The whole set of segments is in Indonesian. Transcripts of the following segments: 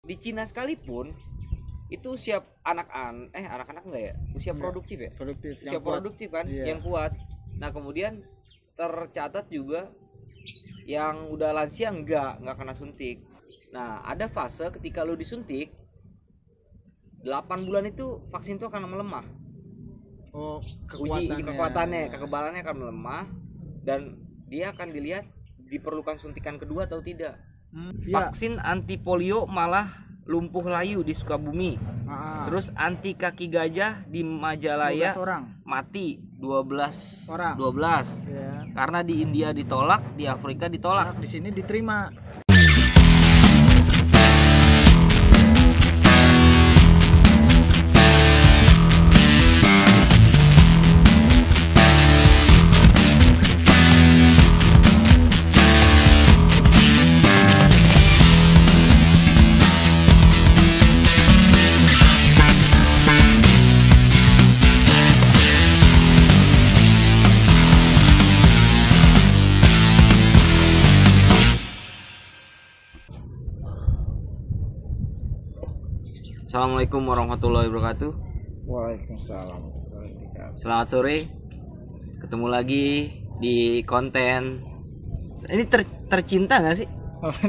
Di Cina sekalipun itu anak-anak enggak ya? Usia produktif ya? Produktif. Usia produktif kan, Iya. yang kuat. Nah, kemudian tercatat juga yang udah lansia enggak kena suntik. Nah, ada fase ketika lu disuntik 8 bulan itu vaksin itu akan melemah. Oh, Uji kekuatannya, kekebalannya akan melemah dan dia akan dilihat diperlukan suntikan kedua atau tidak. Ya. Vaksin anti polio malah lumpuh layu di Sukabumi. Terus anti kaki gajah di Majalaya 12 orang. mati 12 Orang. 12. Ya. Karena di India ditolak, di Afrika ditolak. Di sini diterima. Assalamualaikum warahmatullahi wabarakatuh. Waalaikumsalam. Selamat sore. Ketemu lagi di konten. Ini tercinta nggak sih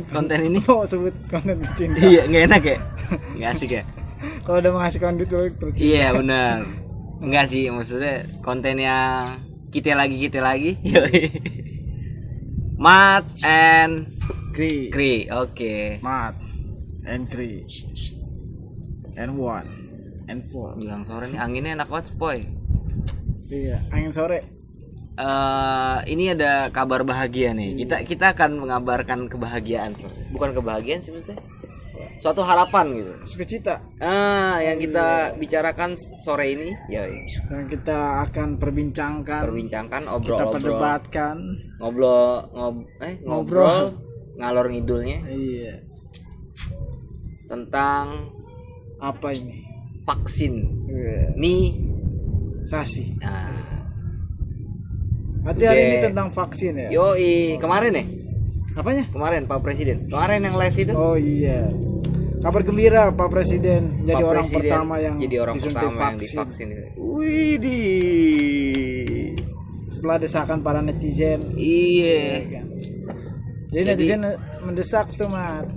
konten ini? Oh, sebut konten tercinta. Iya, nggak enak ya? Nggak asik ya? Kalau udah menghasilkan duit lu tercinta. Iya benar. Enggak sih, maksudnya kontennya kita lagi. Mat and Kri. Oke. Mat and Kri. And one and four. Bilang sore nih anginnya enak banget, Spoy. Iya, angin sore. Ini ada kabar bahagia nih. Kita akan mengabarkan kebahagiaan sih. Bukan kebahagiaan sih maksudnya. Suatu harapan gitu. Sukacita. Yang kita bicarakan sore ini, ya. Yang kita akan perbincangkan, obrol, kita perdebatkan, ngobrol ngalor ngidulnya iya, tentang apa ini? vaksin. Iya. Nih, Sasi. nah, Berarti hari ini tentang vaksin ya? yoi, kemarin ya? Apanya? Kemarin Pak Presiden. Kemarin yang live itu. Oh iya. Kabar gembira Pak Presiden jadi Pak orang Presiden pertama yang jadi orang disuntik pertama yang vaksin. divaksin. Widih. Setelah desakan para netizen. Iya. Kan? Jadi netizen mendesak tuh, Mat.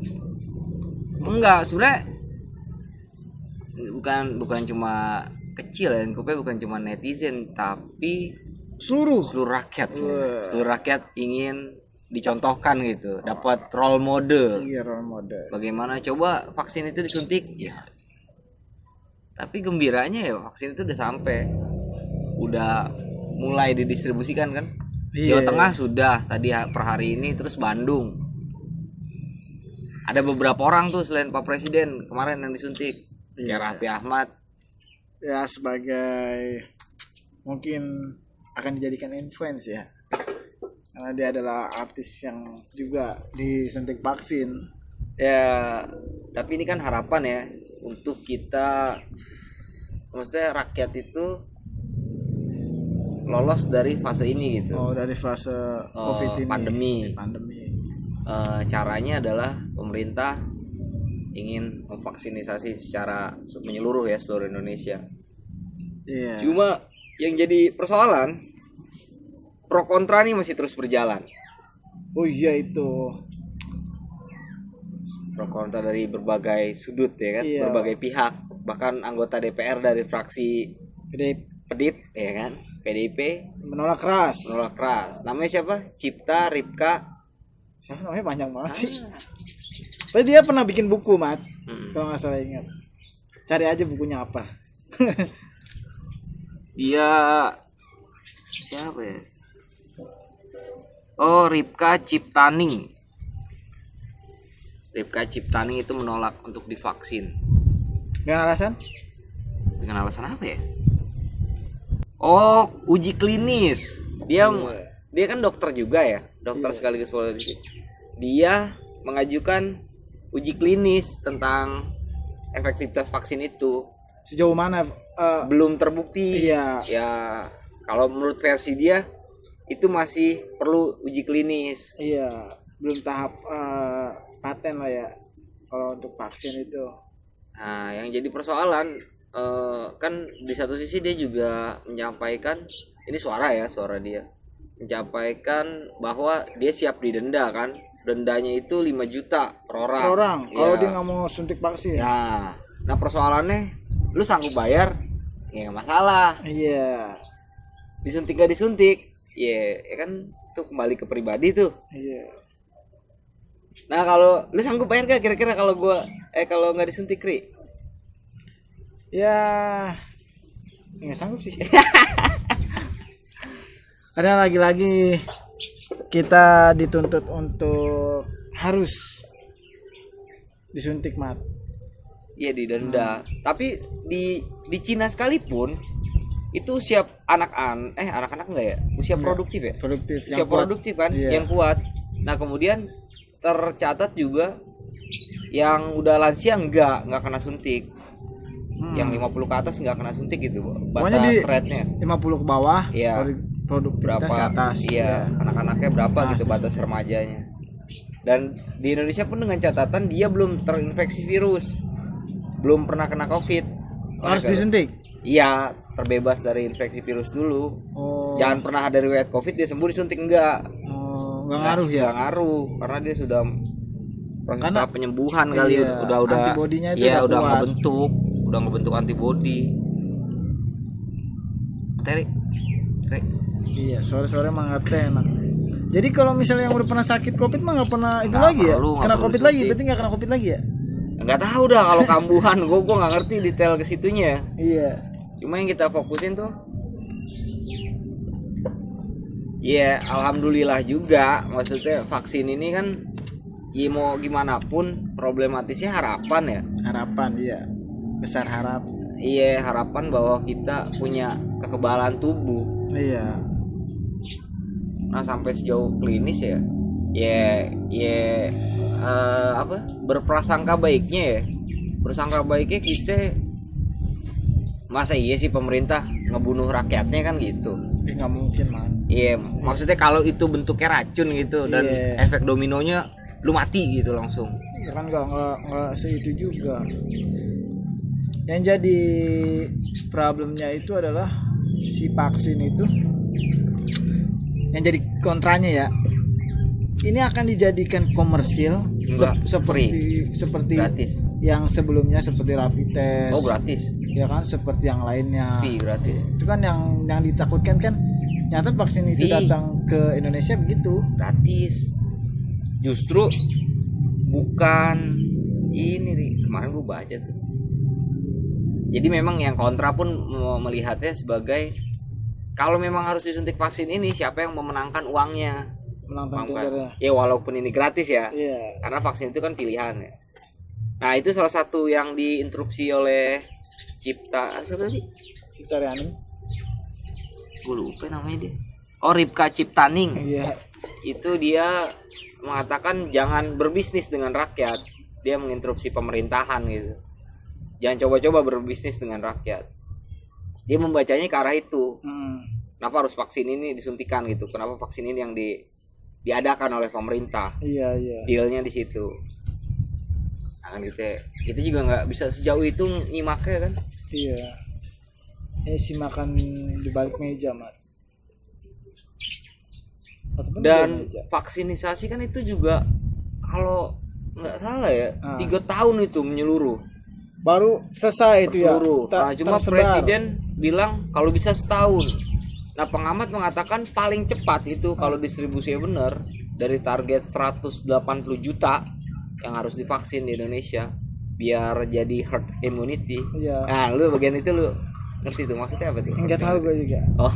Enggak, sebenarnya bukan cuma kecil ya, lingkupnya bukan cuma netizen tapi seluruh rakyat. Seluruh rakyat ingin dicontohkan gitu, dapat role model. Iya, role model. Bagaimana coba vaksin itu disuntik? Ya. Tapi gembiranya ya vaksin itu udah sampai. Udah mulai didistribusikan kan? Iya. Jawa Tengah sudah tadi per hari ini, terus Bandung. Ada beberapa orang tuh selain Pak Presiden kemarin yang disuntik. Kayak Raffi Ahmad. Ya, sebagai mungkin akan dijadikan influence ya. Karena dia adalah artis yang juga disuntik vaksin. Ya, tapi ini kan harapan ya untuk kita, maksudnya rakyat itu lolos dari fase ini gitu. Oh, dari fase COVID ini. Pandemi. Caranya adalah pemerintah ingin memvaksinisasi secara menyeluruh ya, seluruh Indonesia. Iya. Cuma yang jadi persoalan, pro kontra nih masih terus berjalan. Oh iya, itu. Pro kontra dari berbagai sudut ya kan, Iya. berbagai pihak, bahkan anggota DPR dari fraksi PDIP ya kan, PDIP menolak keras. Namanya siapa? Cipta Ripka. Siapa namanya, panjang banget sih. Tapi dia pernah bikin buku, Mat. Kalau nggak salah ingat. Cari aja bukunya apa. Dia siapa ya? Oh, Ripka Ciptaning. Ripka Ciptaning itu menolak untuk divaksin. Dengan alasan? Dengan alasan apa ya? Oh, uji klinis. Dia kan dokter juga ya, dokter sekaligus politisi. Dia mengajukan uji klinis tentang efektivitas vaksin itu. Sejauh mana? Belum terbukti. Iya. Ya, kalau menurut versi dia itu masih perlu uji klinis. Iya, belum tahap paten lah ya. kalau untuk vaksin itu. Nah, yang jadi persoalan kan di satu sisi dia juga menyampaikan, ini suara dia menyampaikan bahwa dia siap didenda kan, dendanya itu 5 juta per orang. Kalau Ya. dia nggak mau suntik vaksin. Ya, nah persoalannya, lu sanggup bayar, ya nggak masalah. Iya. Disuntik gak disuntik, ya kan itu kembali ke pribadi tuh. Iya. Nah kalau lu sanggup bayar gak kira-kira kalau kalau nggak disuntik, Ri? Ya, nggak sanggup sih. Karena lagi-lagi kita dituntut untuk harus disuntik, Mat. Iya didenda. Tapi di Cina sekalipun itu siap anak-anak enggak ya? Usia produktif ya? Produktif. Usia produktif kan, Iya. yang kuat. Nah kemudian tercatat juga yang udah lansia enggak kena suntik. Yang 50 ke atas enggak kena suntik gitu, Pokoknya batas di rate-nya. 50 ke bawah, Iya. produktivitas Berapa? ke atas. Iya, anak-anaknya berapa gitu Pasti. batas remajanya. Dan di Indonesia pun dengan catatan dia belum terinfeksi virus. Belum pernah kena Covid. Harus Oleh- disuntik. Iya, terbebas dari infeksi virus dulu. Oh. Jangan pernah ada riwayat Covid dia sembuh disuntik enggak. Oh, nggak ngaruh ya. Enggak ngaruh karena dia sudah proses Karena- tahap penyembuhan kali iya, udah antibodinya itu iya, udah kuat. udah ngebentuk antibodi. Teri. Iya, sore-sore emang nggak enak. Jadi kalau misalnya yang udah pernah sakit Covid mah nggak pernah itu Nggak lagi ya? perlu, nggak Kena perlu Covid lagi, disuntik. berarti nggak kena Covid lagi ya? Enggak tahu dah kalau kambuhan, gua nggak ngerti detail ke situnya. Iya. Cuma yang kita fokusin tuh ya alhamdulillah juga, maksudnya vaksin ini kan ya mau gimana pun problematisnya harapan ya. Harapan, iya. Besar harap. Iya, harapan bahwa kita punya kekebalan tubuh. Iya. Nah sampai sejauh klinis ya berprasangka baiknya kita, masa iya sih pemerintah ngebunuh rakyatnya kan gitu. Nggak mungkin, man. Iya, maksudnya kalau itu bentuknya racun gitu dan Iya. efek dominonya lu mati gitu langsung. Ya kan nggak seitu juga. Yang jadi problemnya itu adalah si vaksin itu, yang jadi kontranya ya, ini akan dijadikan komersil Enggak, seperti gratis. yang sebelumnya seperti rapid test. Oh gratis, Ya kan, seperti yang lainnya. fee gratis, Itu kan yang ditakutkan kan, nyata vaksin itu Fee. datang ke Indonesia begitu. gratis. Justru bukan ini nih, kemarin gue baca tuh. Jadi memang yang kontra pun melihatnya sebagai kalau memang harus disuntik vaksin ini, siapa yang memenangkan uangnya? Menantang Paham kan? tendernya. Ya walaupun ini gratis ya, Iya. karena vaksin itu kan pilihan ya. Nah itu salah satu yang diinterupsi oleh siapa tadi? Ciptariani. Gue lupa namanya dia. Oh Ripka Ciptaning. Iya. Itu dia mengatakan jangan berbisnis dengan rakyat. Dia menginterupsi pemerintahan gitu. Jangan coba-coba berbisnis dengan rakyat. Dia membacanya ke arah itu. Kenapa harus vaksin ini disuntikan gitu? Kenapa vaksin ini yang diadakan oleh pemerintah? Iya. Dealnya di situ. Nah, kan kita juga nggak bisa sejauh itu nyimaknya kan. Iya. Ini si makan di balik meja, Mat. Ataupun di balik Dan meja. vaksinisasi kan itu juga kalau nggak salah ya 3 Ah. tahun itu menyeluruh baru selesai itu ya. seluruh. Nah, cuma tersebar. presiden bilang kalau bisa setahun. Nah pengamat mengatakan paling cepat itu kalau distribusinya benar dari target 180 juta yang harus divaksin di Indonesia biar jadi herd immunity. Iya. Nah lu bagian itu lu ngerti tuh maksudnya apa tuh? Enggak tahu gue juga. Oh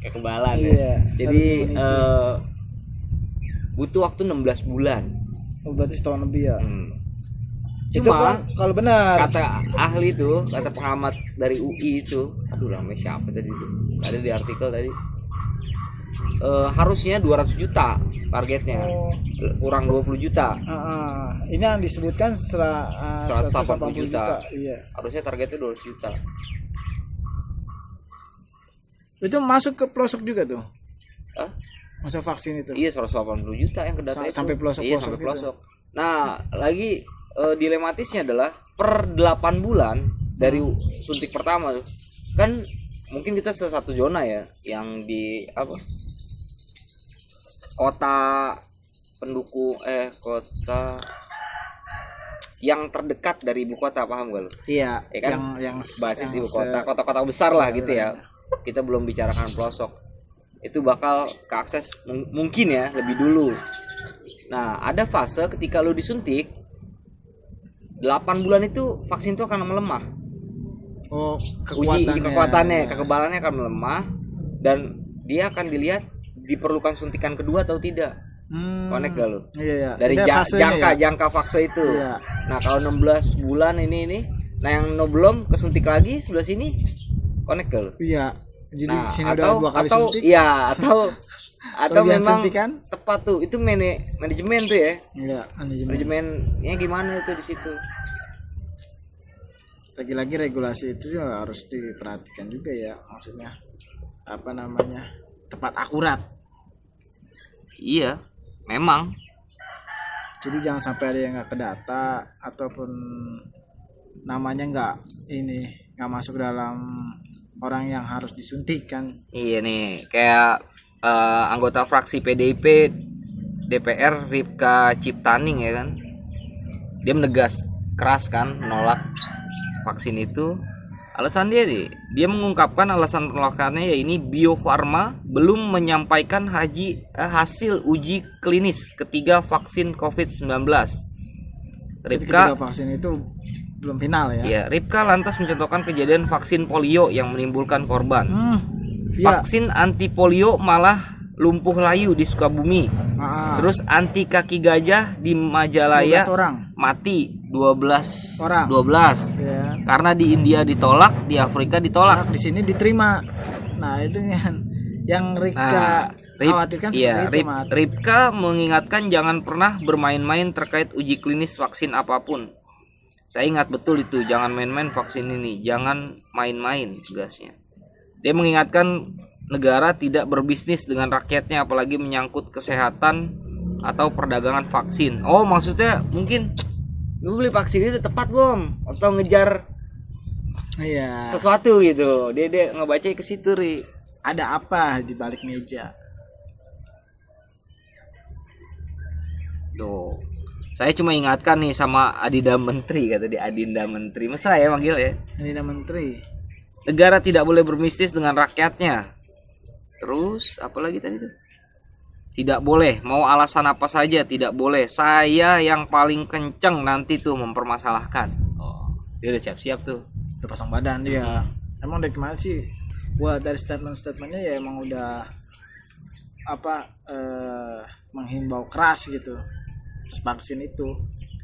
kekebalan Iya, ya. Jadi herd immunity. butuh waktu 16 bulan. Oh, berarti setahun lebih ya. Itu Cuma kan kalau benar. kata ahli tuh, kata pengamat dari UI itu, aduh namanya siapa tadi itu? Ada di artikel tadi. Harusnya 200 juta targetnya. Oh. Kurang 20 juta. Ini yang disebutkan 180 juta. Iya. Harusnya targetnya 200 juta. Itu masuk ke pelosok juga tuh. Hah? Masa vaksin itu. Iya 180 juta yang kedata itu. Sampai pelosok-pelosok Iya sampai gitu. pelosok. Nah, lagi dilematisnya adalah per 8 bulan dari suntik pertama tuh. Kan mungkin kita satu zona ya yang di apa? Kota pendukung kota yang terdekat dari ibu kota, paham gak lu? Iya, Ya kan? yang Basis yang ibu kota, kota-kota besar lah gitu ya. Kita belum bicarakan pelosok. Itu bakal keakses mungkin ya lebih dulu. Nah, ada fase ketika lu disuntik 8 bulan itu vaksin itu akan melemah. Oh, kekuatannya, kekebalannya akan melemah dan dia akan dilihat diperlukan suntikan kedua atau tidak. Connect gak lu? Iya. Dari jangka fase itu. Iya. Nah, kalau 16 bulan ini. Nah, yang belum kesuntik lagi sebelah sini connect gak lu? Iya. Jadi Nah, sini udah 2 kali suntik. Iya, atau memang suntikan? tepat tuh. Itu manajemen tuh ya. Iya, Manajemennya gimana itu di situ? Lagi-lagi regulasi itu juga harus diperhatikan juga ya, maksudnya apa namanya, tepat akurat. Iya, memang. Jadi jangan sampai ada yang nggak kedata ataupun namanya nggak masuk dalam orang yang harus disuntikan. Iya nih, kayak anggota fraksi PDIP DPR Ripka Ciptaning ya kan, dia menegas keras kan menolak vaksin itu. Alasan dia mengungkapkan alasan penolakannya ya ini Bio Farma belum menyampaikan hasil uji klinis ketiga vaksin COVID-19. Ketiga vaksin itu belum final ya. Iya, Ripka lantas mencontohkan kejadian vaksin polio yang menimbulkan korban. Iya. Vaksin anti polio malah lumpuh layu di Sukabumi. Terus anti kaki gajah di Majalaya 12 orang. mati 12 orang. 12. Ya. Karena di India ditolak, di Afrika ditolak. Di sini diterima. Nah, itu yang Ripka khawatirkan seperti itu, Mat. Ripka mengingatkan jangan pernah bermain-main terkait uji klinis vaksin apapun. Saya ingat betul itu, jangan main-main vaksin ini, jangan main-main tugasnya. Dia mengingatkan negara tidak berbisnis dengan rakyatnya apalagi menyangkut kesehatan atau perdagangan vaksin. Oh, maksudnya mungkin lu beli vaksin ini udah tepat belum? Atau ngejar sesuatu gitu. Dia ngebaca ke situ, Ri. Ada apa di balik meja? Tuh. Saya cuma ingatkan nih sama Adinda Menteri, kata dia, Adinda Menteri. Mesra ya manggil ya. Adinda Menteri. Negara tidak boleh berbisnis dengan rakyatnya. Terus apa lagi tadi tuh? Tidak boleh, mau alasan apa saja tidak boleh. Saya yang paling kenceng nanti tuh mempermasalahkan. Oh, dia udah siap-siap tuh. Udah pasang badan dia. Emang dari kemarin sih buat dari statement-statementnya ya emang udah menghimbau keras gitu atas vaksin itu.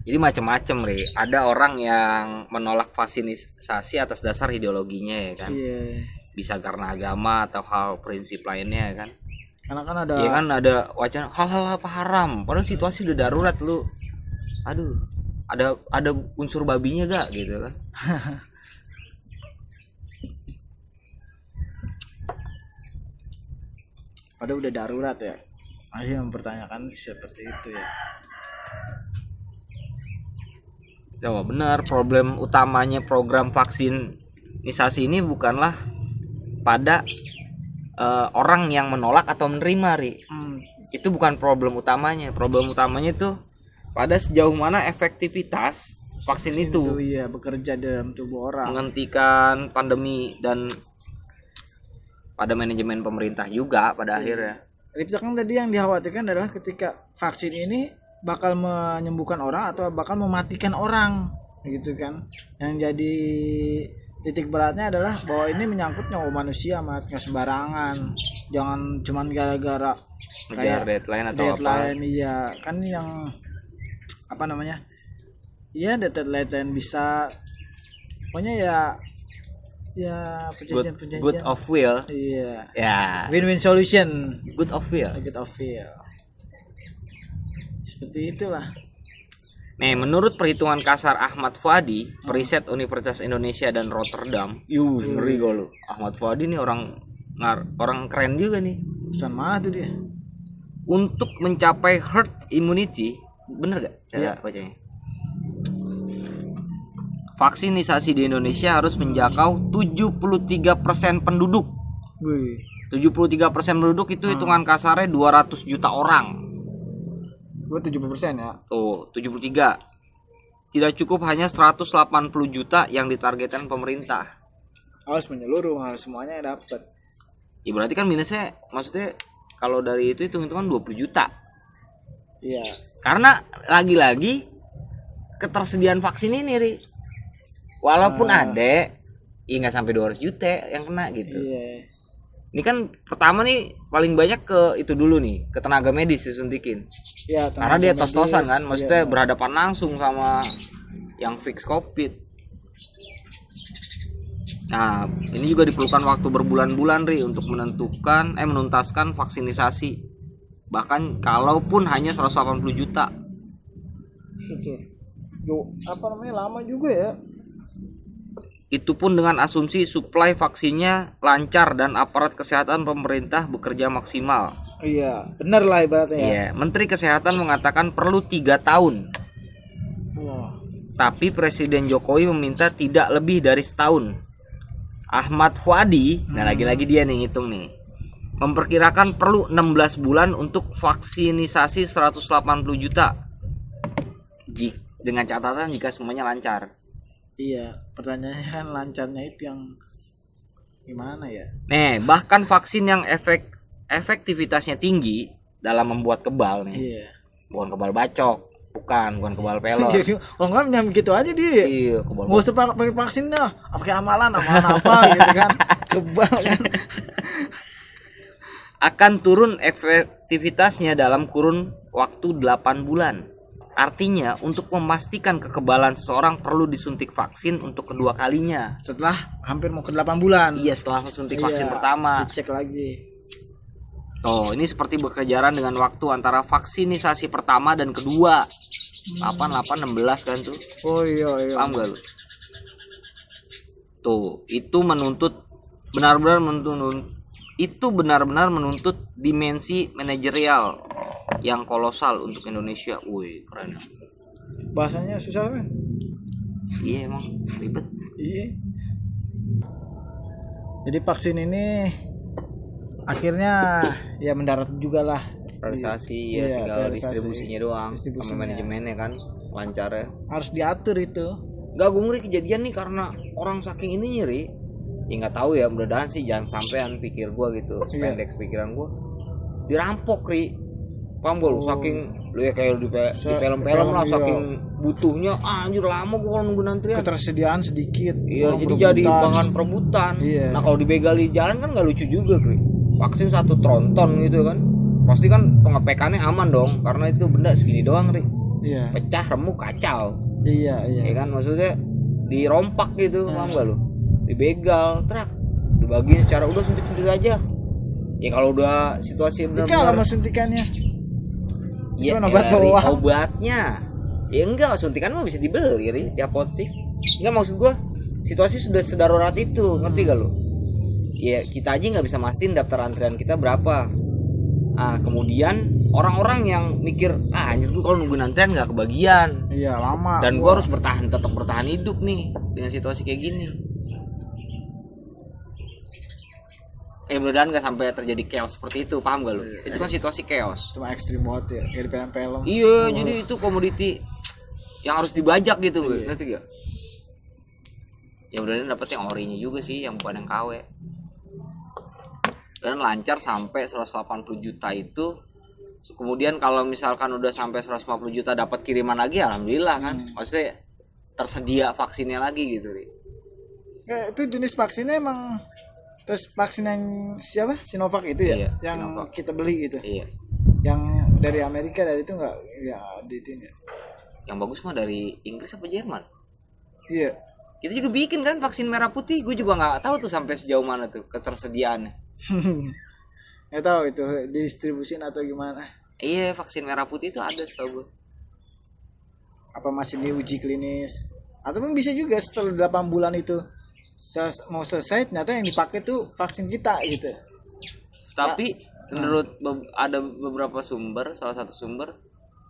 Jadi macam-macam, Re. Ada orang yang menolak vaksinasi atas dasar ideologinya ya kan. Iya. Bisa karena agama atau hal prinsip lainnya ya kan. Karena kan ada. Iya kan ada wacana hal-hal apa haram. Padahal situasi udah darurat lu. Aduh, ada unsur babinya gak gitu kan? Padahal udah darurat ya. Masih mempertanyakan seperti itu ya. Ya benar, problem utamanya program vaksinisasi ini bukanlah pada orang yang menolak atau menerima, Ri. Itu bukan problem utamanya. Problem utamanya itu pada sejauh mana efektivitas vaksin itu iya, bekerja dalam tubuh orang, menghentikan pandemi dan pada manajemen pemerintah juga pada akhirnya. Ripka kan tadi yang dikhawatirkan adalah ketika vaksin ini bakal menyembuhkan orang atau bakal mematikan orang gitu kan. Yang jadi titik beratnya adalah bahwa ini menyangkut nyawa manusia, nggak sembarangan. Jangan cuman gara-gara ngejar deadline atau deadline, apa. Iya, kan yang apa namanya? Iya, deadline bisa. Pokoknya ya perjanjian. Good of will. Iya. Ya. Win-win solution. Good of will. Good of will. Seperti itulah. Nih, menurut perhitungan kasar Ahmad Fuadi, periset Universitas Indonesia dan Rotterdam. Ngeri kok lu. Ahmad Fuadi nih orang keren juga nih. Pesan mana tuh dia? Untuk mencapai herd immunity Bener gak cara Iya. bacanya? Vaksinisasi di Indonesia harus menjangkau 73% penduduk. Wih. 73% penduduk itu hitungan kasarnya 200 juta orang. Gue 70% ya. Tuh, 73. Tidak cukup hanya 180 juta yang ditargetkan pemerintah. Harus menyeluruh, harus semuanya dapat. Ya berarti kan minusnya, maksudnya kalau dari itu hitung-hitungan 20 juta. Iya. Karena lagi-lagi ketersediaan vaksin ini, Ri. Walaupun ada, ya nggak sampai 200 juta yang kena gitu. Iya. Ini kan pertama nih paling banyak ke itu dulu nih, ke tenaga medis disuntikin. Iya, Karena dia tenaga tos-tosan medis. kan, maksudnya Iya. berhadapan langsung sama yang fix COVID. Nah, ini juga diperlukan waktu berbulan-bulan, Ri, untuk menuntaskan vaksinisasi. Bahkan kalaupun hanya 180 juta. Apa namanya, lama juga ya. Itu pun dengan asumsi suplai vaksinnya lancar dan aparat kesehatan pemerintah bekerja maksimal. Iya, benar lah ibaratnya ya. Iya, Menteri Kesehatan mengatakan perlu 3 tahun. Wah. Tapi Presiden Jokowi meminta tidak lebih dari setahun. Ahmad Fuadi, nah lagi-lagi dia nih ngitung nih, memperkirakan perlu 16 bulan untuk vaksinisasi 180 juta. Dengan catatan jika semuanya lancar. Iya, pertanyaannya kan lancarnya itu yang gimana ya? Nih, bahkan vaksin yang efektivitasnya tinggi dalam membuat kebal nih. Iya. Bukan kebal bacok, bukan kebal pelor. Jadi kalau nggak nyam gitu aja dia. Iya, kebal Nggak usah pakai vaksin dah, pakai amalan apa gitu kan. Kebal kan. Akan turun efektivitasnya dalam kurun waktu 8 bulan. Artinya untuk memastikan kekebalan seseorang perlu disuntik vaksin untuk kedua kalinya. Setelah hampir mau ke 8 bulan. Iya, setelah suntik Iya, vaksin pertama. dicek lagi. Tuh, ini seperti berkejaran dengan waktu antara vaksinisasi pertama dan kedua. 8, 16 kan tuh. Oh iya. Paham gak lu? Tuh, itu benar-benar menuntut dimensi manajerial yang kolosal untuk Indonesia. Wih, keren. Bahasanya susah kan? Iya, emang ribet. Iya. Jadi vaksin ini akhirnya ya mendarat juga lah. Realisasi ya, Iya, tinggal realisasi. distribusinya doang. Sama Distribusinya. manajemennya kan lancar ya. Harus diatur itu. Gak, gue ngeri kejadian nih karena orang saking ini nyeri. Ya nggak tahu ya, mudah-mudahan sih jangan sampean pikir gue gitu, sependek pikiran gue. Dirampok, Ri. Paham gak lu? Saking lu ya kayak di film-film lah, iya. saking butuhnya. Anjir, lama gue kalau nunggu antrian. Ketersediaan sedikit. Iya, orang jadi berebutan. jadi bahan perebutan. Iya. Nah, kalau dibegal di jalan kan nggak lucu juga, Kri. Vaksin 1 tronton gitu kan. Pasti kan pengepekannya aman dong, karena itu benda segini doang, Ri. Iya. Pecah, remuk, kacau. Iya. Ya kan, maksudnya dirompak gitu, paham gak lu? Dibegal, truk, dibagiin secara udah suntik sendiri aja. Ya kalau udah situasi Kalau benar-benar mau suntikannya. ya Cuma obat dari doang. obatnya. Ya enggak, suntikan mah bisa dibeli Ri, di apotek. Enggak, maksud gua situasi sudah sedarurat itu, ngerti gak lu? Ya kita aja nggak bisa mastiin daftar antrian kita berapa. Nah, kemudian orang-orang yang mikir, anjir gua kalau nungguin antrian nggak kebagian. Iya, lama. Dan gua harus tetap bertahan hidup nih dengan situasi kayak gini. Mudah-mudahan nggak sampai terjadi chaos seperti itu, paham gak lu? Itu kan situasi chaos. Cuma ekstrim banget ya, kayak di film-film. Iya, jadi itu komoditi yang harus dibajak gitu, ngerti gak? Ya mudah-mudahan dapet yang orinya juga sih, yang bukan yang KW. Dan lancar sampai 180 juta itu. Kemudian kalau misalkan udah sampai 150 juta dapat kiriman lagi, alhamdulillah kan. Maksudnya tersedia vaksinnya lagi gitu, Ri. Kayak itu jenis vaksinnya emang. Terus vaksin yang siapa? Sinovac itu ya? Iya, yang Sinovac. kita beli gitu. Iya. Yang dari Amerika dari itu enggak ya di ini. Yang bagus mah dari Inggris apa Jerman? Iya. Kita juga bikin kan vaksin merah putih. Gue juga nggak tahu tuh sampai sejauh mana tuh ketersediaannya. Nggak tahu itu distribusin atau gimana. Iya, vaksin merah putih itu ada setahu gue. Apa masih diuji klinis? Ataupun bisa juga setelah 8 bulan itu mau selesai ternyata yang dipakai tuh vaksin kita gitu. Tapi menurut ada beberapa sumber, salah satu sumber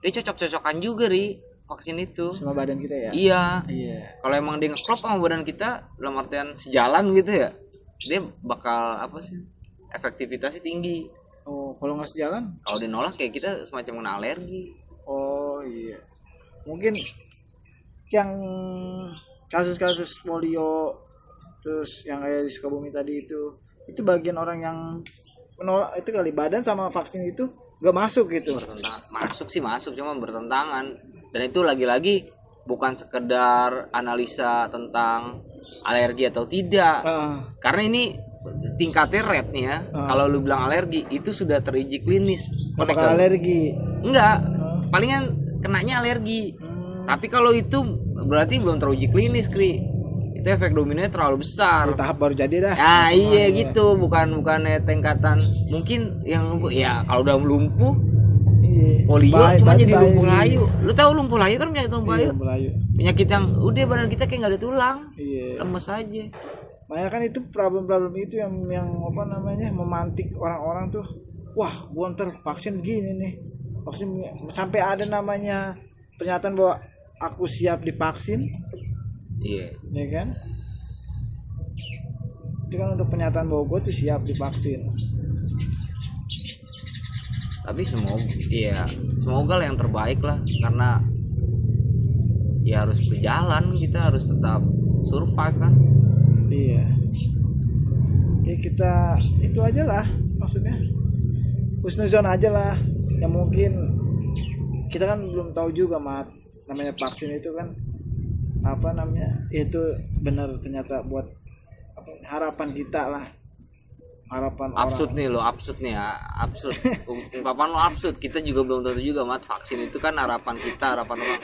dia cocok-cocokan juga vaksin itu sama badan kita ya. Iya. Iya. Kalau emang dia ngeklop sama badan kita dalam artian sejalan gitu ya, dia bakal apa sih, efektivitasnya tinggi. Oh, kalau nggak sejalan? Kalau dia nolak kayak kita semacam kena alergi. Oh iya. Mungkin yang kasus-kasus polio terus yang kayak di Sukabumi tadi itu bagian orang yang menolak itu kali, badan sama vaksin itu nggak masuk gitu. Masuk cuma bertentangan, dan itu lagi-lagi bukan sekedar analisa tentang alergi atau tidak, karena ini tingkatnya rate nih ya. Kalau lu bilang alergi itu sudah teruji klinis. Apakah alergi? Enggak, palingan kenanya alergi. Tapi kalau itu berarti belum teruji klinis, itu efek dominonya terlalu besar. Di tahap baru jadi dah. Nah iya gitu, bukan tingkatan. Mungkin yang ya kalau udah lumpuh, polio cuma jadi lumpuh layu. Lu tahu lumpuh layu kan penyakit lumpuh layu? Penyakit yang udah badan kita kayak nggak ada tulang, lemes aja. Makanya kan itu problem-problem itu yang apa namanya memantik orang-orang tuh. Wah, gua ntar vaksin gini nih. Vaksin sampai ada namanya pernyataan bahwa aku siap divaksin. Iya. Ya kan? Itu kan untuk pernyataan bahwa gua tuh siap divaksin. Tapi semoga lah yang terbaik lah, karena ya harus berjalan, kita harus tetap survive kan. Iya. Ya kita itu aja lah, maksudnya husnuzon aja lah. Yang mungkin kita kan belum tahu juga namanya vaksin itu kan apa namanya, itu benar ternyata buat harapan kita lah, harapan absurd orang. Absurd nih ungkapan lo absurd. Kita juga belum tentu juga vaksin itu kan harapan kita, harapan orang.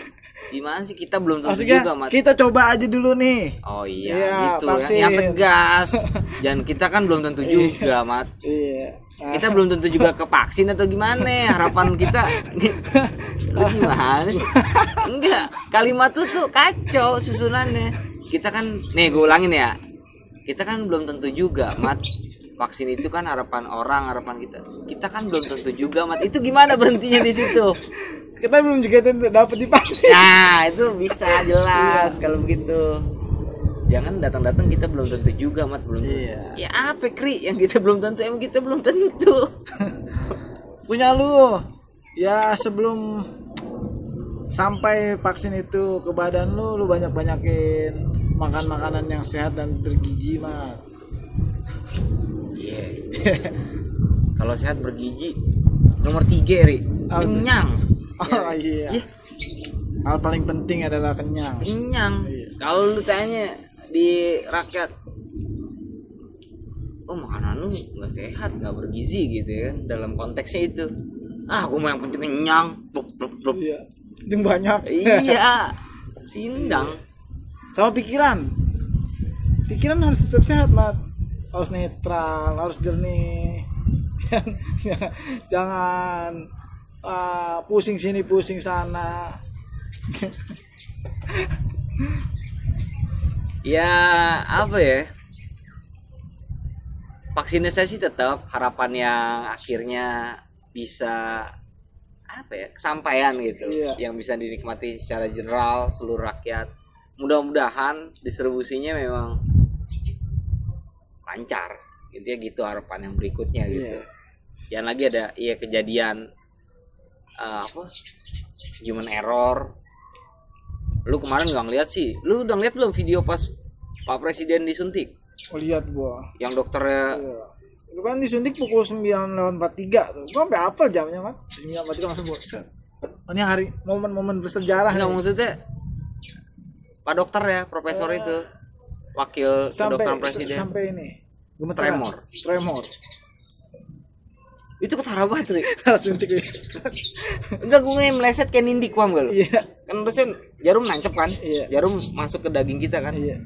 Gimana sih, kita belum tentu maksudnya, juga kita coba aja dulu nih. Oh iya gitu yang tegas. Dan kita kan belum tentu juga Iya. Kita belum tentu juga ke vaksin atau gimana, harapan kita. Lu gimana sih? Enggak, kalimat tuh kacau susunannya. Kita kan nih, gue ulangin ya, kita kan belum tentu juga vaksin itu kan harapan orang, harapan kita kan belum tentu juga itu gimana berhentinya di situ? Kita belum juga tentu dapat divaksin. Nah itu bisa jelas kalau begitu. Jangan datang-datang kita belum tentu juga belum. Iya. Ya apa yang kita belum tentu, emang kita belum tentu. Punya lu ya, sebelum sampai vaksin itu ke badan lu banyak-banyakin makan makanan yang sehat dan bergizi Iya. Kalau sehat bergizi nomor 3 kenyang. Iya. Hal paling penting adalah kenyang. Iya. Kalau lu tanya di rakyat, makanan lu nggak sehat, nggak bergizi gitu ya, dalam konteksnya itu, gue mau yang penting kenyang, Iya. Yang banyak. Iya. Sindang. Sama pikiran harus tetap sehat, harus netral, harus jernih. Jangan pusing sini pusing sana. Ya apa ya, vaksinasi tetap harapan yang akhirnya bisa kesampaian gitu. Yang bisa dinikmati secara general seluruh rakyat. Mudah-mudahan distribusinya memang lancar gitu harapan yang berikutnya gitu. Jangan lagi ada kejadian human error. Lu kemarin nggak ngeliat sih? Lu udah ngeliat belum video pas Pak Presiden disuntik? Lihat gua. Yang dokternya. Iya. Itu kan disuntik pukul 9.43 tuh. Gua sampai hafal jamnya, 9.43 langsung gua. Ini hari momen-momen bersejarah. Enggak, maksudnya Pak dokter ya, profesor itu wakil kedokteran presiden. Sampai ini. Gemeteran. Tremor. Itu ketara banget, suntik. Enggak, gue meleset kayak nindik, paham gak lu? Iya. Kan pasti jarum nancep kan? Iya. Jarum masuk ke daging kita kan? Iya.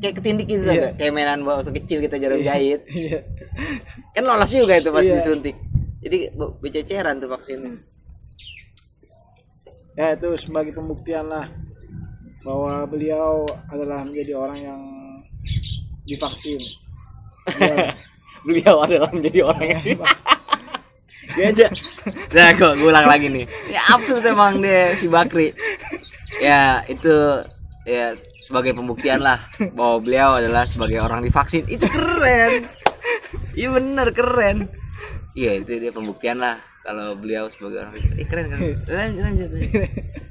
Kayak ketindik gitu, kayak mainan waktu kecil kita jarum jahit. Iya. Kan lolos juga itu pas disuntik. Jadi bececeran tuh vaksin. Ya itu sebagai pembuktian lah bahwa beliau adalah menjadi orang yang divaksin. Beliau adalah menjadi orang yang Gadget. Nah, gue ulang lagi nih. Ya absurd emang deh si Bakri. Ya itu ya sebagai pembuktian lah bahwa beliau adalah sebagai orang divaksin. Itu keren. Iya bener keren. Iya itu dia pembuktian lah kalau beliau sebagai orang divaksin. Keren kan. Lanjut.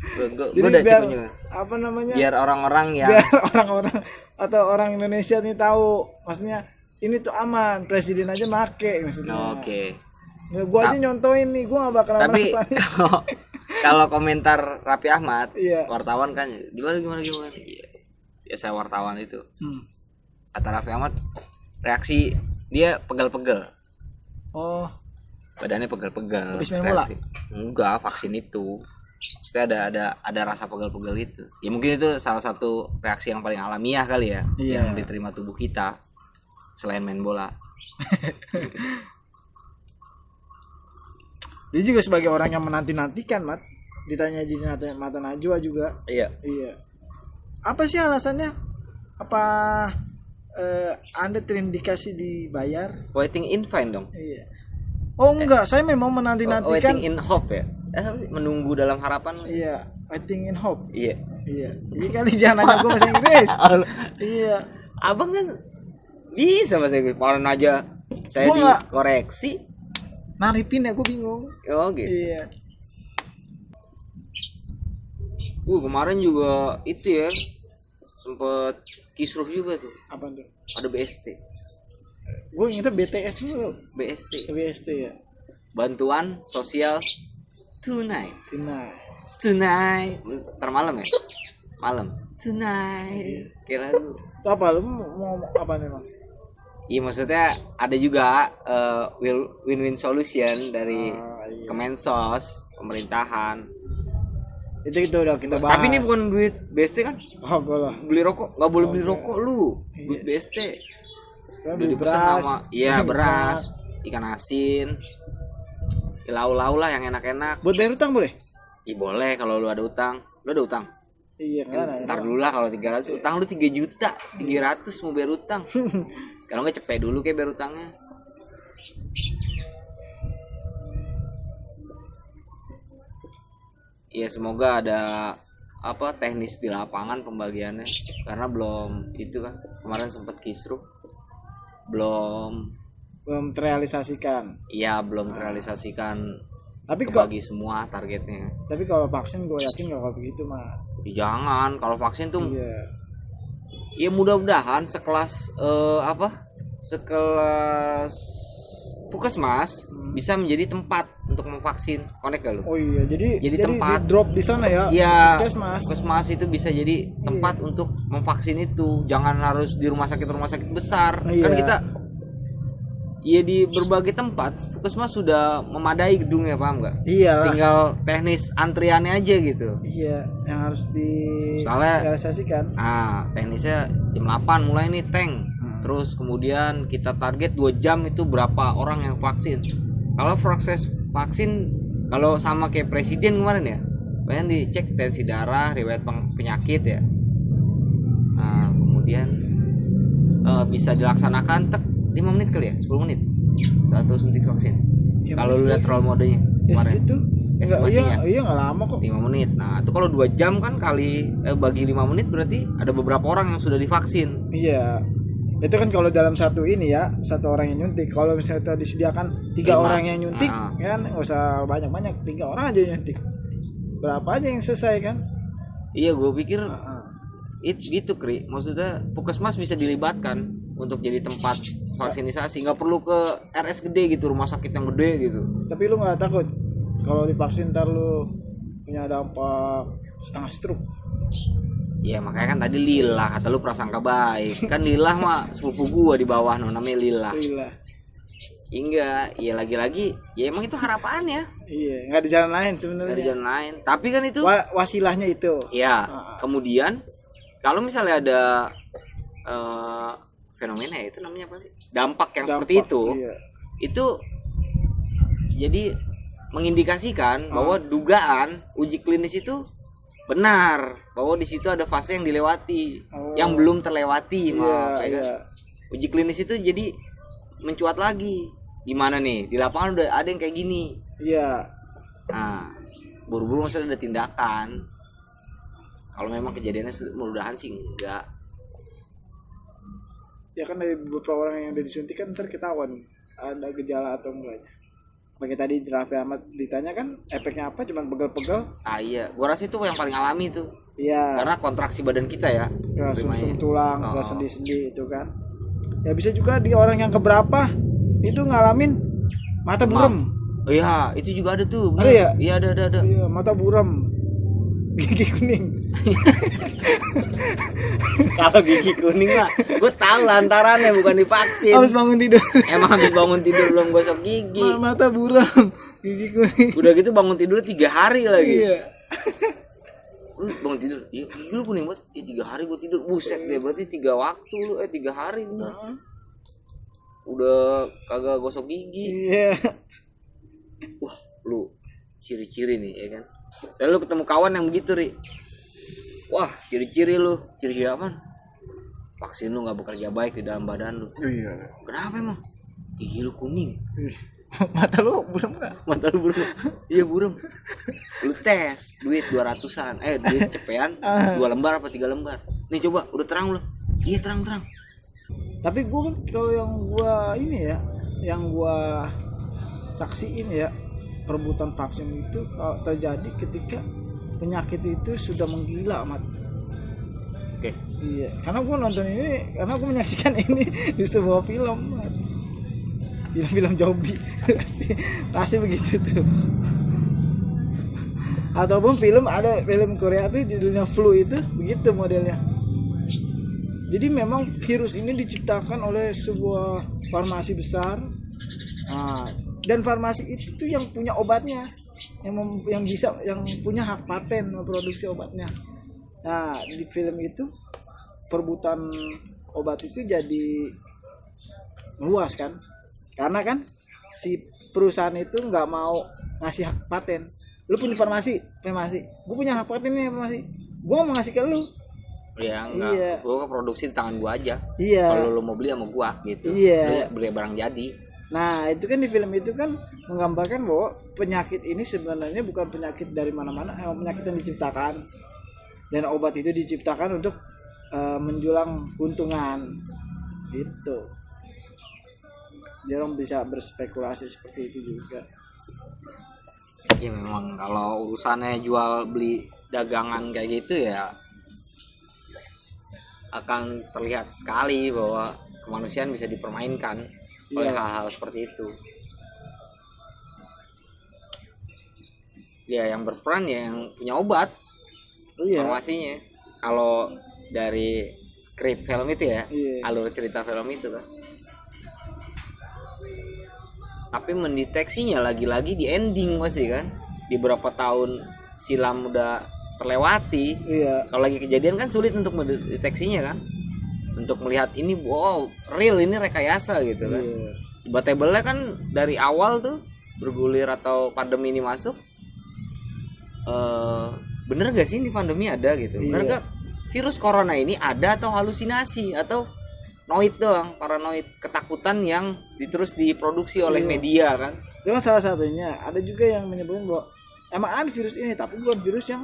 Gue udah biar, cukup juga. apa namanya? Biar orang-orang yang Biar orang-orang atau orang Indonesia nih tahu, maksudnya ini tuh aman, presiden aja make maksudnya. Oke. Nggak, gua aja nyontoin nih, gua gak bakal Tapi kalau komentar Raffi Ahmad, Iya. wartawan kan gimana. Iya. Biasa wartawan itu. Kata Raffi Ahmad, reaksi dia pegel-pegel. Oh, Badannya pegel-pegel. habis main bola? Reaksi. Enggak, vaksin itu. Maksudnya ada rasa pegel-pegel itu. Ya mungkin itu salah satu reaksi yang paling alamiah kali ya, Iya. yang diterima tubuh kita selain main bola. dia juga sebagai orang yang menanti-nantikan, Mat. Ditanya jadi mata Najwa juga. Iya. Iya. Apa sih alasannya? Apa Anda terindikasi dibayar? Waiting in fine dong. Iya. Oh enggak, saya memang menanti-nantikan. Waiting in hope ya. Menunggu dalam harapan. Iya, waiting in hope. Iya. Iya. Ini kali jangan nanya gue bahasa Inggris. Iya. Abang kan bisa bahasa Inggris. Kemarin aja saya Gua nggak- dikoreksi. Naripin ya gue bingung. Oh gitu. Iya. Kemarin juga itu ya sempet kisruh juga tuh. Apa tuh? Ada BST. Gue ingetnya BTS dulu. BST. BST ya. Bantuan sosial tunai. Tonight. Ntar malam ya? Malam. Tonight. Kira lu. Itu apa lu mau apa nih, Bang? Iya maksudnya ada juga win-win solution dari Iya. Kemensos, pemerintahan. Itu udah kita bahas. Tapi ini bukan duit BST kan? Oh, gue lah. Beli rokok nggak boleh beli Oke. rokok lu. Duit Iya. BST. Kan Udah beli dipesan beras. sama iya beras, ikan asin, lau-lau lah yang enak-enak. Buat bayar utang boleh? Ih boleh kalau lu ada utang. Lu ada utang? Iya, kan ada. Ntar dulu lah kalau 300. Utang lu 3 juta, 300 mau bayar utang. Kalau nggak cepet dulu kayak bayar utangnya. Iya semoga ada apa teknis di lapangan pembagiannya karena belum itu kan kemarin sempat kisruh belum terrealisasikan. iya belum terrealisasikan Tapi kok kebagi semua targetnya. kalau vaksin gue yakin gak bakal begitu, mah. Jangan kalau vaksin tuh Iya. ya mudah-mudahan sekelas sekelas Puskesmas bisa menjadi tempat untuk memvaksin. Connect gak lu? Oh iya, jadi tempat. di drop di sana ya. Iya, Puskesmas. Puskesmas itu bisa jadi tempat untuk memvaksin itu. Jangan harus di rumah sakit besar. Iya. Kan kita ya di berbagai tempat Puskesmas sudah memadai gedungnya, paham nggak? Iya lah. Tinggal teknis antriannya aja gitu. Iya, yang harus Soalnya- direalisasikan. Teknisnya jam 8 mulai nih tank. Terus kemudian kita target 2 jam itu berapa orang yang vaksin. Kalau proses vaksin kalau sama kayak presiden kemarin ya, bayang dicek tensi darah, riwayat penyakit ya. Nah, kemudian bisa dilaksanakan 5 menit kali ya, 10 menit. Satu suntik vaksin. Ya, Kalau lu lihat role modenya Ya kemarin. segitu. Estimasinya. Iya nggak lama kok. 5 menit. Nah, itu kalau 2 jam kan kali bagi 5 menit berarti ada beberapa orang yang sudah divaksin. Iya. Itu kan kalau dalam satu ini ya, satu orang yang nyuntik. Kalau misalnya disediakan 3 5. orang yang nyuntik, Ah. kan nggak usah banyak-banyak, 3 orang aja yang nyuntik. Berapa aja yang selesai kan? Iya, gue pikir Heeh. gitu Kri. Maksudnya Puskesmas bisa dilibatkan untuk jadi tempat vaksinisasi. Nggak perlu ke RS gede gitu, rumah sakit yang gede gitu. Tapi lu nggak takut kalau divaksin ntar lu punya dampak setengah stroke? Iya, makanya kan tadi Lillah kata lu prasangka baik. Kan Lillah mah sepupu gua di bawah namanya Lillah. Gila. Enggak, ya lagi-lagi ya emang itu harapannya. Iya, nggak ada jalan lain Dari sebenarnya. jalan lain. Tapi kan itu Wasilahnya itu. ya, Ah. kemudian kalau misalnya ada fenomena ya, itu namanya apa sih? Dampak yang seperti Dampak, itu. Iya. Itu jadi mengindikasikan bahwa dugaan uji klinis itu benar, bahwa di situ ada fase yang dilewati, Oh. yang belum terlewati, Iya, maaf, ya kan? iya. Uji klinis itu jadi mencuat lagi gimana nih di lapangan udah ada yang kayak gini. Iya. Nah, buru-buru maksudnya ada tindakan. Kalau memang kejadiannya mudah-mudahan sih enggak. Ya kan dari beberapa orang yang udah disuntik kan ntar ketahuan ada gejala atau enggaknya. Bagi tadi Raffi Ahmad ditanya kan efeknya apa, cuman pegel-pegel. Ah iya, gua rasa itu yang paling alami tuh. Iya. Karena kontraksi badan kita ya. Ya, sumsum tulang, Oh. sendi-sendi itu kan. Ya bisa juga di orang yang keberapa itu ngalamin mata buram. Oh iya, itu juga ada tuh. Ada ya? Iya, ada. Iya, mata buram. Gigi kuning. Kalau gigi kuning mah gue tahu lantarannya bukan divaksin. Habis bangun tidur. Emang habis bangun tidur belum gosok gigi. Mata buram, gigi kuning. Udah gitu bangun tidur 3 hari lagi. Iya. Lu bangun tidur, iya gigi lu kuning banget. 3 hari gue tidur. Buset deh, berarti 3 waktu lu 3 hari bener. Udah kagak gosok gigi. Iya. Wah, lu ciri-ciri nih ya kan. Dan lu ketemu kawan yang begitu, Ri. Wah, ciri-ciri lu. Ciri-ciri apa? Vaksin lu gak bekerja baik di dalam badan lu. Iya. Kenapa emang? Gigi lu kuning. Mata lu buram enggak? Mata lu buram. Iya buram. Lu tes duit 200-an. Duit cepean 2 lembar apa 3 lembar. Nih coba, udah terang lu. Iya terang. Tapi gue kan kalau yang gue ini ya, yang gue saksiin ya, perebutan vaksin itu kalau terjadi ketika penyakit itu sudah menggila, Mat. Oke. Iya, karena gue nonton ini, karena gue menyaksikan ini di sebuah film, Mat. Film-film zombie pasti begitu tuh. Ataupun ada film Korea tuh judulnya Flu itu begitu modelnya. Jadi memang virus ini diciptakan oleh sebuah farmasi besar. Nah, dan farmasi itu tuh yang punya obatnya, yang punya hak paten memproduksi obatnya. Nah, di film itu perebutan obat itu jadi meluas kan, karena kan si perusahaan itu nggak mau ngasih hak paten. Lu punya farmasi, gue punya hak paten nih farmasi, gue mau ngasih ke lu. Ya enggak, Iya. Gua produksi di tangan gua aja. Iya. Kalau lu mau beli sama gua gitu. Iya. Lu beli barang jadi. Nah itu kan di film itu kan menggambarkan bahwa penyakit ini sebenarnya bukan penyakit dari mana-mana, penyakit yang diciptakan, dan obat itu diciptakan untuk menjulang keuntungan gitu. Dia orang bisa berspekulasi seperti itu juga. Ya memang kalau urusannya jual beli dagangan kayak gitu ya akan terlihat sekali bahwa kemanusiaan bisa dipermainkan oleh hal-hal seperti itu. Ya yang berperan ya yang punya obat. Informasinya. Kalau dari skrip film itu ya, alur cerita film itu kan. Tapi mendeteksinya lagi-lagi di ending pasti kan. Di beberapa tahun silam udah terlewati. Kalau lagi kejadian kan sulit untuk mendeteksinya kan, untuk melihat ini wow real, ini rekayasa gitu kan. Debatable-nya kan dari awal tuh bergulir atau pandemi ini masuk, bener gak sih ini pandemi ada gitu, bener gak virus corona ini ada atau halusinasi atau noid doang, paranoid, ketakutan yang terus diproduksi oleh media kan. Itu kan salah satunya. Ada juga yang menyebutkan bahwa emang ada virus ini tapi bukan virus yang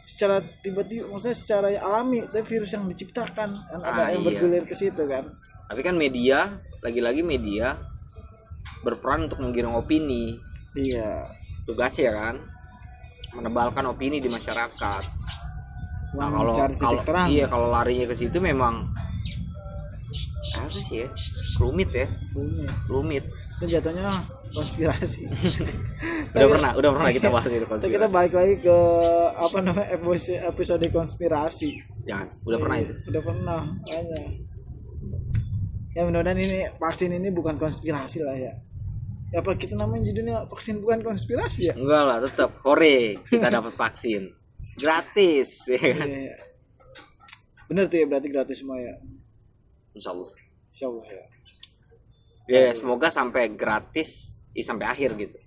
secara tiba-tiba, maksudnya secara alami, tapi virus yang diciptakan kan, ada yang bergulir ke situ kan. Tapi kan media, lagi-lagi media berperan untuk menggiring opini. Tugasnya kan menebalkan opini di masyarakat. Nah, kalau larinya ke situ memang apa sih ya, rumit. Itu jatuhnya konspirasi. udah pernah kita bahas itu konspirasi. Kita balik lagi ke episode konspirasi. Jangan, udah pernah itu. Udah pernah, makanya. Ya mudah-mudahan ini vaksin ini bukan konspirasi lah ya. Ya apa kita namanya judulnya vaksin bukan konspirasi ya? Enggak lah, tetap Kore kita dapat vaksin gratis. Bener tuh ya, berarti gratis semua ya. Insyaallah ya. Ya semoga sampai gratis sampai akhir gitu.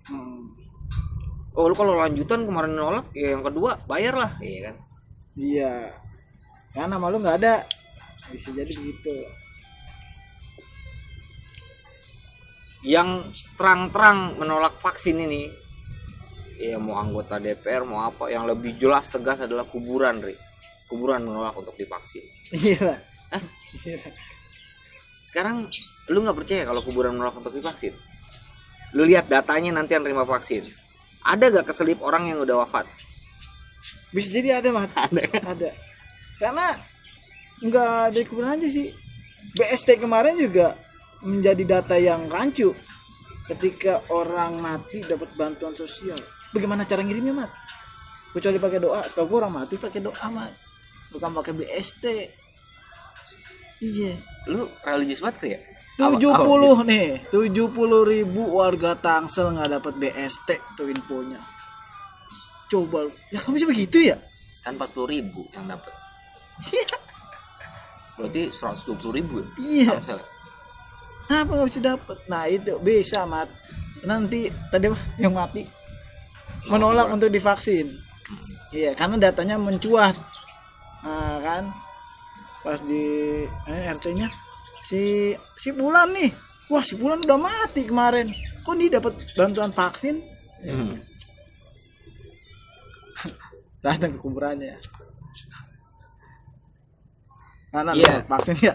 Oh lu kalau lanjutan kemarin nolak ya yang kedua bayar lah, iya kan? Iya. Karena nama lu nggak ada, bisa jadi begitu. yang terang-terang menolak vaksin ini, ya mau anggota DPR mau apa, yang lebih jelas tegas adalah kuburan, Ri. Kuburan menolak untuk divaksin. Iya. Sekarang lu nggak percaya kalau kuburan menolak untuk divaksin? Lu lihat datanya nanti yang terima vaksin. Ada gak keselip orang yang udah wafat? Bisa jadi ada, Mat. Ada. Karena nggak ada kuburan aja sih. BST kemarin juga menjadi data yang rancu. Ketika orang mati dapat bantuan sosial. Bagaimana cara ngirimnya, Mat? Kecuali pakai doa. Setahu gua orang mati pakai doa, Mat. Bukan pakai BST. Iya. Lu religius banget ya? 70 nih, 70.000 warga Tangsel nggak dapat BST tuh infonya. Coba, ya kamu bisa begitu ya? Kan 40.000 yang dapat. Berarti 120.000 ya? Iya. Tangsel. Kenapa nggak bisa dapat? Nah itu bisa, Mat. Nanti tadi apa yang mati menolak untuk divaksin. Iya, karena datanya mencuat. Nah, kan pas di RT-nya si Bulan nih, wah si Bulan udah mati kemarin, kok dia dapat bantuan vaksin? Datang ke kuburannya. Mana Iya. vaksin ya?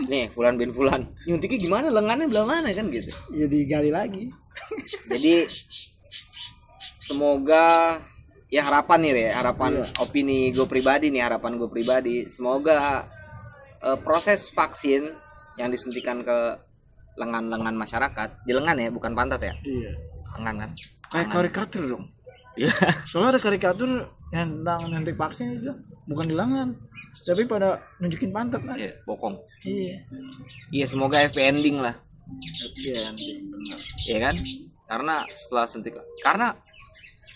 Nih Fulan bin Fulan, nyuntiknya gimana, lengannya belah mana kan gitu. Ya digali lagi. Jadi semoga ya harapan nih ya, harapan opini gue pribadi nih, harapan gue pribadi, semoga proses vaksin yang disuntikan ke lengan-lengan masyarakat, di lengan ya, bukan pantat ya, Iya. lengan kan, Kayak karikatur dong. Iya. Soalnya ada karikatur yang tentang nyuntik vaksin itu bukan di lengan, tapi pada nunjukin pantat lah. Iya, bokong. Iya. Iya, semoga happy ending lah, Iya, benar. ya kan, karena setelah suntik, karena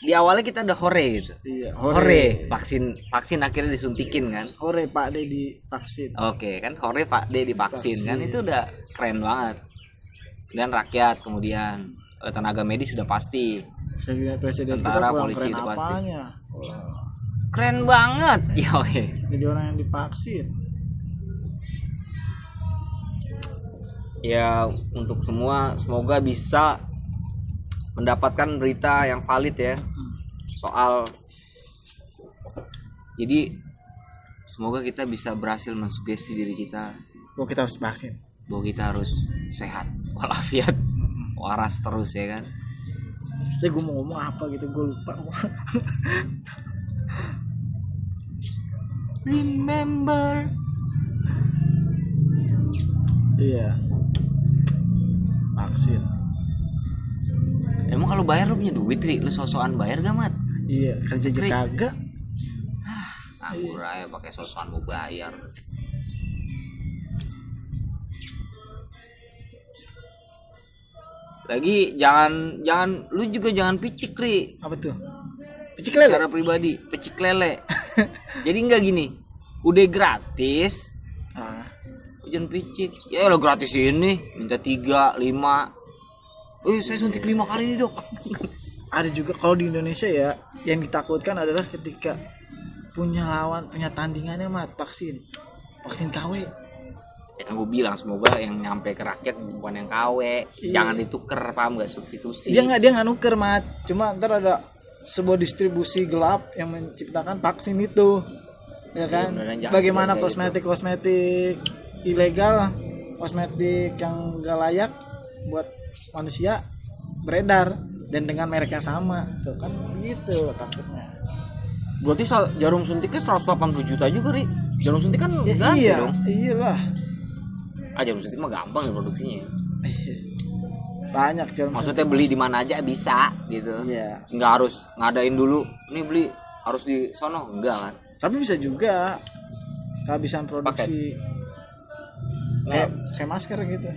di awalnya kita udah hore gitu. Iya, Hore, vaksin akhirnya disuntikin kan. Hore Pak De di vaksin. Oke, kan hore Pak D divaksin kan, Vaksin. itu udah keren banget. Dan rakyat, kemudian tenaga medis sudah pasti. Presiden Tentara, kita kurang polisi keren itu pasti. apanya? Keren banget. Yoi. Jadi orang yang divaksin. Ya, untuk semua semoga bisa mendapatkan berita yang valid ya soal, jadi semoga kita bisa berhasil mensugesti diri kita Oh, kita harus vaksin. bahwa kita harus sehat walafiat waras terus ya kan. Ya gue mau ngomong apa gitu, gue lupa. Remember. Iya. Vaksin. Emang kalau bayar lu punya duit, Ri? Lu sosokan bayar gak, Mat? Iya, kerja aja Ri. kagak. Nganggur aja pakai sosokan mau bayar. Lagi jangan lu juga jangan picik, Ri. Apa tuh? Picik lele. Secara pribadi, pecik lele. Jadi enggak gini. Udah gratis, Ah, jangan picik. Ya lo gratis ini, minta 3, 5. Saya suntik 5 kali nih, Dok. ada juga kalau di Indonesia ya, yang ditakutkan adalah ketika punya lawan, punya tandingannya, Mat, vaksin KW. Ya gue bilang semoga yang nyampe ke rakyat bukan yang KW. Iya. Jangan ditukar, paham gak, substitusi. Dia nggak nuker, Mat, cuma ntar ada sebuah distribusi gelap yang menciptakan vaksin itu, ya kan? beneran, jangan Bagaimana kayak kosmetik ilegal, kosmetik yang nggak layak buat manusia beredar dan dengan merek yang sama, tuh kan gitu takutnya. Berarti jarum suntiknya 180 juta juga, Ri. Jarum suntik kan Ya, ganti iya, dong. iyalah. Jarum suntik mah gampang ya produksinya. Banyak jarum Maksudnya beli di mana aja bisa gitu. Iya. Nggak harus ngadain dulu. Nih beli harus di sono, enggak kan? Tapi bisa juga kehabisan produksi. Kayak masker gitu.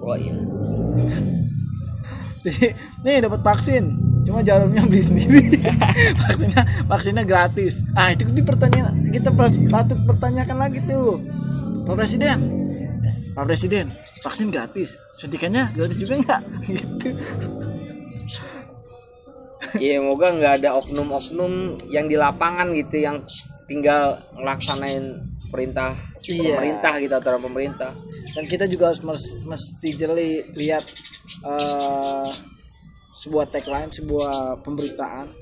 Oh iya. Jadi, nih dapat vaksin, cuma jarumnya beli sendiri. vaksinnya gratis. Ah, itu kita patut pertanyakan lagi tuh. Pak Presiden, vaksin gratis, suntikannya gratis juga nggak? Gitu. Iya, moga nggak ada oknum-oknum yang di lapangan gitu yang tinggal ngelaksanain perintah Iya. pemerintah gitu, aturan pemerintah. Dan kita juga harus mesti jeli lihat sebuah tagline, sebuah pemberitaan.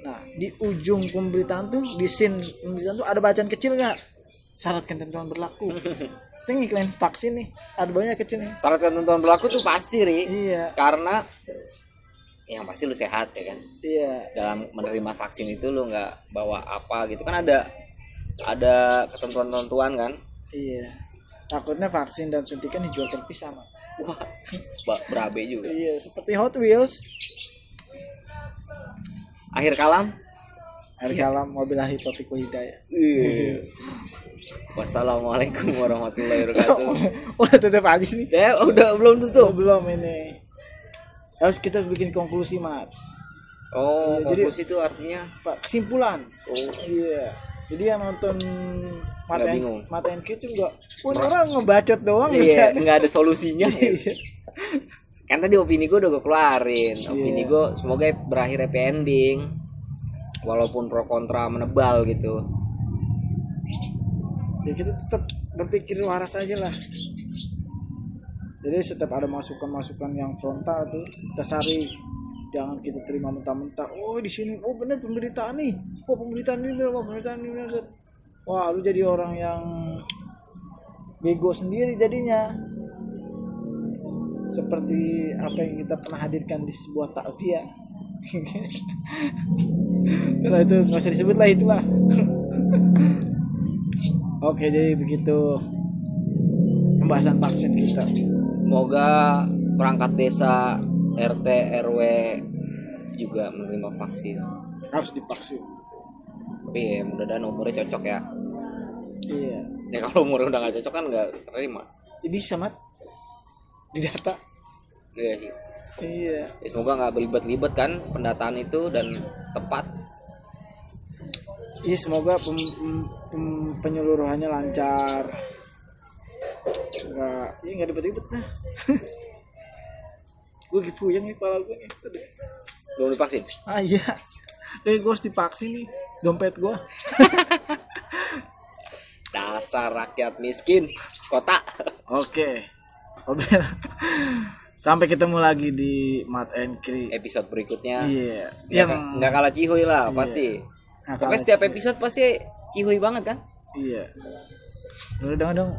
Nah, di ujung pemberitaan tuh, di scene pemberitaan tuh ada bacaan kecil nggak? Syarat ketentuan berlaku. Itu iklan vaksin nih, ada banyak kecil nih. Syarat ketentuan berlaku tuh pasti, Ri. Iya. Karena yang pasti lu sehat ya kan. Iya. Dalam menerima vaksin itu lu nggak bawa apa gitu kan, ada ketentuan-ketentuan kan. Iya. Takutnya vaksin dan suntikan dijual terpisah, Mat. Wah, berabe juga. Iya, seperti Hot Wheels. Akhir kalam. Wabillahi taufiq wa hidayah. Wassalamualaikum warahmatullahi wabarakatuh. Udah tutup aja nih. Ya, udah belum tutup. Belum ini. Kita harus bikin konklusi, Mat. Oh, iya, konklusi itu artinya kesimpulan. Oh. Iya. Jadi yang nonton mata NQ itu enggak orang ngebacot doang iya, enggak ada solusinya. Iya. Kan tadi opini gue udah gue keluarin. Opini gue semoga berakhir happy ending. Walaupun pro kontra menebal gitu. Ya kita tetap berpikir waras aja lah. Jadi setiap ada masukan-masukan yang frontal tuh kita saring. Jangan kita terima mentah-mentah. Oh di sini, oh benar pemberitaan nih. Oh pemberitaan ini benar. Wah lu jadi orang yang bego sendiri jadinya. Seperti apa yang kita pernah hadirkan di sebuah takziah. Kalau itu nggak usah disebut lah, itulah. Oke, jadi begitu pembahasan vaksin kita. Semoga perangkat desa, RT, RW juga menerima vaksin. Harus divaksin. Tapi ya, mudah-mudahan umurnya cocok ya. Iya. Ya kalau umurnya udah nggak cocok kan nggak terima. Ya bisa, Mat. Di data. Iya sih. Iya. Ya, semoga nggak berlibat-libat kan pendataan itu dan tepat. Iya, semoga penyeluruhannya lancar. Nggak ribet-ribet nah. Gue puyeng nih kepala gue nih. Belum divaksin? Ah iya. Gue harus divaksin nih. Dompet gue. Dasar rakyat miskin kota. Oke. Sampai ketemu lagi di Mat and Kri Episode berikutnya. Iya. Nggak kalah cihuy lah, iya. Pasti. Nah, pokoknya setiap episode pasti cihuy banget kan? Iya. Dong.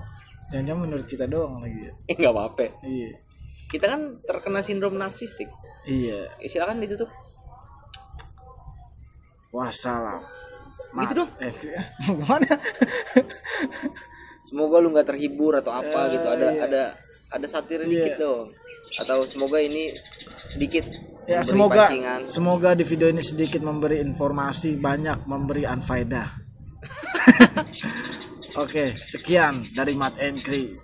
Jangan menurut kita doang lagi. Nggak apa-apa. Iya. Kita kan terkena sindrom narsistik. Iya. Silakan ditutup. Wassalam. Gitu dong. Gimana? Semoga lu nggak terhibur atau apa gitu. Ada satir dikit dong. Atau semoga ini sedikit. Ya semoga di video ini sedikit memberi informasi, banyak memberi anfaedah. Oke, sekian dari Mat and Kri.